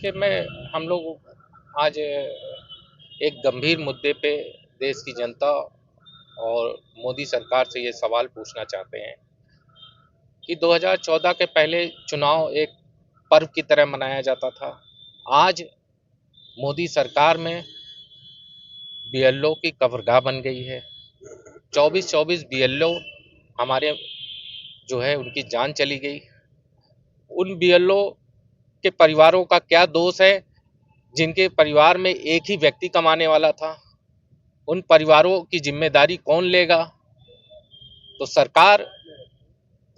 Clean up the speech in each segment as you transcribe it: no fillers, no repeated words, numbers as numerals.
देखिए हम लोग आज एक गंभीर मुद्दे पे देश की जनता और मोदी सरकार से ये सवाल पूछना चाहते हैं कि 2014 के पहले चुनाव एक पर्व की तरह मनाया जाता था। आज मोदी सरकार में बीएलओ की कब्रगाह बन गई है। 24-24 बीएलओ हमारे जो है उनकी जान चली गई। उन बीएलओ के परिवारों का क्या दोष है जिनके परिवार में एक ही व्यक्ति कमाने वाला था? उन परिवारों की जिम्मेदारी कौन लेगा? तो सरकार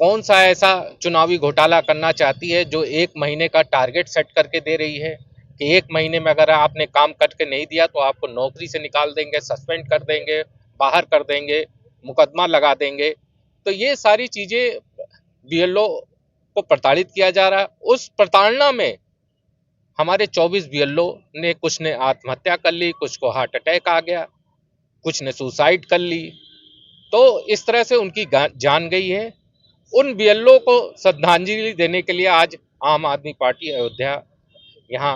कौन सा ऐसा चुनावी घोटाला करना चाहती है जो एक महीने का टारगेट सेट करके दे रही है कि एक महीने में अगर आपने काम करके नहीं दिया तो आपको नौकरी से निकाल देंगे, सस्पेंड कर देंगे, बाहर कर देंगे, मुकदमा लगा देंगे। तो ये सारी चीजें बीएलओ को प्रताड़ित किया जा रहा है। उस प्रताड़ना में हमारे 24 बीएलओ ने, कुछ ने आत्महत्या कर ली, कुछ को हार्ट अटैक आ गया, कुछ ने सुसाइड कर ली। तो इस तरह से उनकी जान गई है। उन बीएलओ को श्रद्धांजलि देने के लिए आज आम आदमी पार्टी अयोध्या यहाँ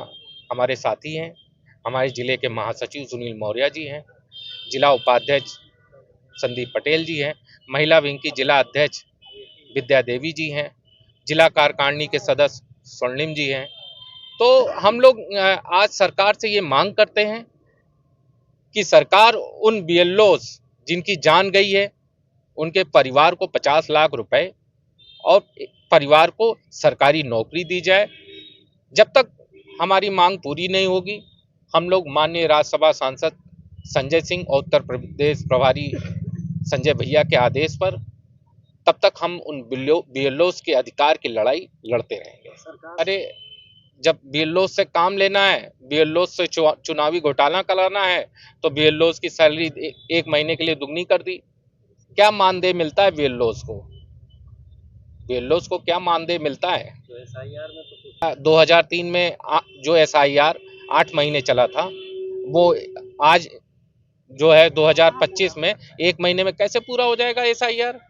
हमारे साथी हैं। हमारे जिले के महासचिव सुनील मौर्य जी हैं, जिला उपाध्यक्ष संदीप पटेल जी हैं, महिला विंग की जिला अध्यक्ष विद्या देवी जी हैं, जिला कार्यकारिणी के सदस्य स्वर्णिम जी हैं। तो हम लोग आज सरकार से ये मांग करते हैं कि सरकार उन बीएलओ जिनकी जान गई है उनके परिवार को 50 लाख रुपए और परिवार को सरकारी नौकरी दी जाए। जब तक हमारी मांग पूरी नहीं होगी, हम लोग माननीय राज्यसभा सांसद संजय सिंह और उत्तर प्रदेश प्रभारी संजय भैया के आदेश पर तब तक हम उन बीएलओ के अधिकार की लड़ाई लड़ते रहेंगे। अरे जब बीएलओ से काम लेना है, बीएलओ से चुनावी घोटाला कराना है, तो बीएलओ की सैलरी एक महीने के लिए दुगनी कर दी। क्या मानदेय मिलता है बीएलओ को? बीएलओ को क्या मानदेय मिलता है? तो एसआईआर में तो 2003 में जो एसआईआर 8 महीने चला था, वो आज जो है 2025 में एक महीने में कैसे पूरा हो जाएगा एसआईआर?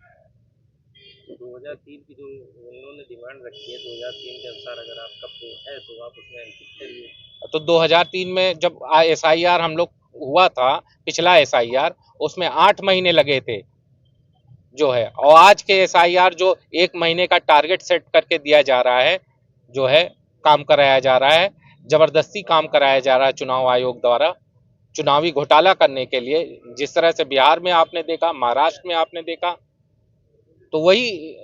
2003 की जो उन्होंने डिमांड रखी है 2003 के अनुसार अगर आपका है तो आप उसमें अंकित करिए। तो 2003 में जब एसआईआर हम लोग हुआ था, पिछला एसआईआर, उसमें 8 महीने लगे थे जो है, और आज के एसआईआर जो एक महीने का टारगेट सेट करके दिया जा रहा है, जो है काम कराया जा रहा है, जबरदस्ती काम कराया जा रहा है चुनाव आयोग द्वारा चुनावी घोटाला करने के लिए। जिस तरह से बिहार में आपने देखा, महाराष्ट्र में आपने देखा, तो वही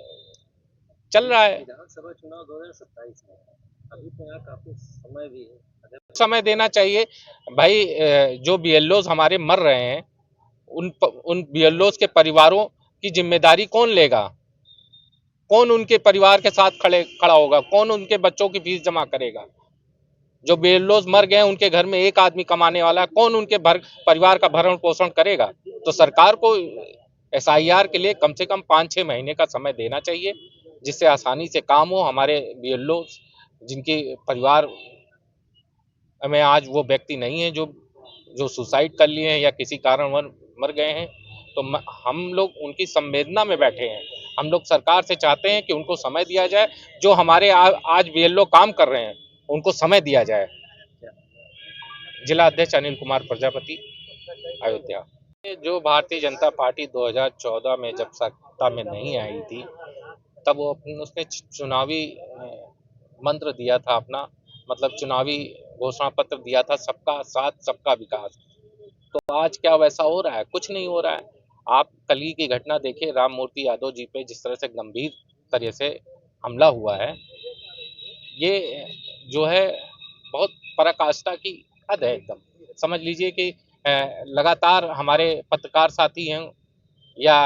चल रहा है। विधानसभा चुनाव 2027 में अभी तो यहाँ काफी समय भी है, समय देना चाहिए भाई। जो बीएलओ हमारे मर रहे हैं, उन बीएलओ के परिवारों की जिम्मेदारी कौन लेगा? कौन उनके परिवार के साथ खड़ा होगा? कौन उनके बच्चों की फीस जमा करेगा? जो बेलोज मर गए उनके घर में एक आदमी कमाने वाला है, कौन उनके परिवार का भरण पोषण करेगा? तो सरकार को एसआईआर के लिए कम से कम 5-6 महीने का समय देना चाहिए, जिससे आसानी से काम हो। हमारे बीएलओ जिनके परिवार में आज वो व्यक्ति नहीं है जो सुसाइड कर लिए हैं या किसी कारण मर गए हैं, तो हम लोग उनकी संवेदना में बैठे हैं। हम लोग सरकार से चाहते हैं कि उनको समय दिया जाए। जो हमारे आज बीएलओ काम कर रहे हैं उनको समय दिया जाए। जिला अध्यक्ष अनिल कुमार प्रजापति, अयोध्या। जो भारतीय जनता पार्टी 2014 में जब सत्ता में नहीं आई थी, तब उसने चुनावी मंत्र दिया था अपना, मतलब चुनावी घोषणा पत्र दिया था, सबका साथ सबका विकास। तो आज क्या वैसा हो रहा है? कुछ नहीं हो रहा है। आप कल ही की घटना देखिए, राम मूर्ति यादव जी पे जिस तरह से गंभीर तरह से हमला हुआ है, ये जो है बहुत पराकाष्ठा की हद है एकदम। समझ लीजिए कि लगातार हमारे पत्रकार साथी हैं या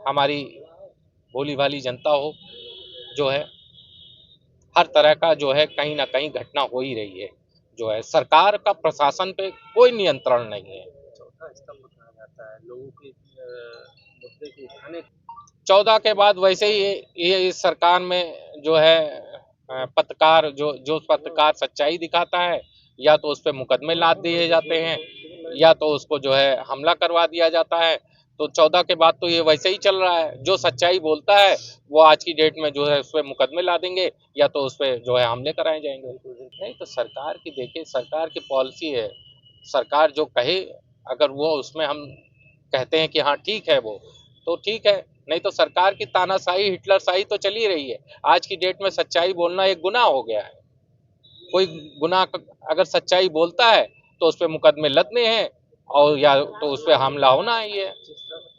हमारी भोली भाली जनता हो, जो है हर तरह का जो है कहीं ना कहीं घटना हो ही रही है। जो है सरकार का प्रशासन पे कोई नियंत्रण नहीं है। चौथा स्तंभ कहा जाता है लोगों के मुद्दे को उठाने। 14 के बाद वैसे ही ये इस सरकार में जो है पत्रकार जो पत्रकार सच्चाई दिखाता है, या तो उस पर मुकदमे लाद दिए जाते हैं, या तो उसको जो है हमला करवा दिया जाता है। तो 14 के बाद तो ये वैसे ही चल रहा है, जो सच्चाई बोलता है वो आज की डेट में जो है उस पे मुकदमे ला देंगे या तो उस पे जो है हमले कराए जाएंगे। नहीं तो सरकार की, देखिए सरकार की पॉलिसी है, सरकार जो कहे, अगर वो उसमें हम कहते हैं कि हाँ ठीक है वो, तो ठीक है, नहीं तो सरकार की तानाशाही, हिटलरशाही तो चली रही है। आज की डेट में सच्चाई बोलना एक गुनाह हो गया है। कोई गुनाह अगर सच्चाई बोलता है तो उस पर मुकदमे लदने हैं और या तो उस पर हमला होना ही है।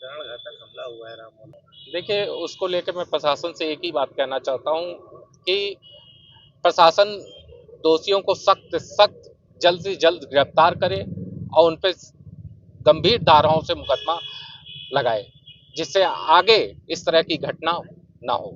प्राणघातक हमला हुआ है राम। देखिए उसको लेकर मैं प्रशासन से एक ही बात कहना चाहता हूँ कि प्रशासन दोषियों को सख्त सख्त जल्द से जल्द गिरफ्तार करे और उन पर गंभीर धाराओं से मुकदमा लगाए, जिससे आगे इस तरह की घटना ना हो।